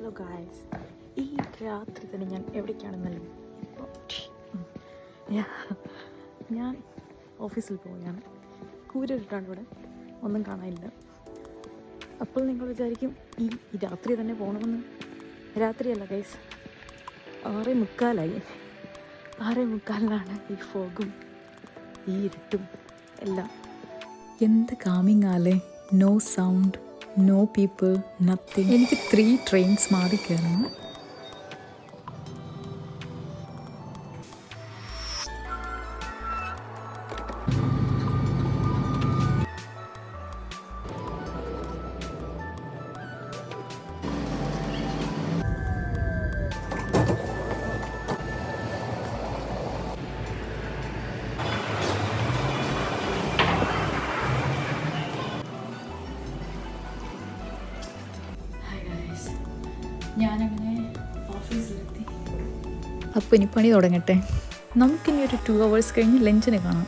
Hello guys, ഈ രാത്രി തന്നെ ഞാൻ എവിടേക്കാണെന്നല്ലോ ഇപ്പോൾ ഞാൻ ഓഫീസിൽ പോവുകയാണ്. കൂരിട്ടാണ് ഇവിടെ, ഒന്നും കാണാനില്ല. അപ്പോൾ നിങ്ങൾ വിചാരിക്കും ഈ രാത്രി തന്നെ പോകണമെന്ന്. രാത്രിയല്ല ഗൈസ്, 6:45. 6:45 ഈ ഫോഗും ഈ ഇരുട്ടും എല്ലാം. എന്ത് കാമിങ് ആലേ. No sound, no people, nothing. എനിക്ക് 3 ട്രെയിൻസ് മാറി കയറണം. ഞാനങ്ങനെ ഓഫീസിലെത്തി. അപ്പോൾ ഇനി പണി തുടങ്ങട്ടെ. നമുക്കിനി ഒരു 2 hours കഴിഞ്ഞ് ലഞ്ചിന് കാണാം.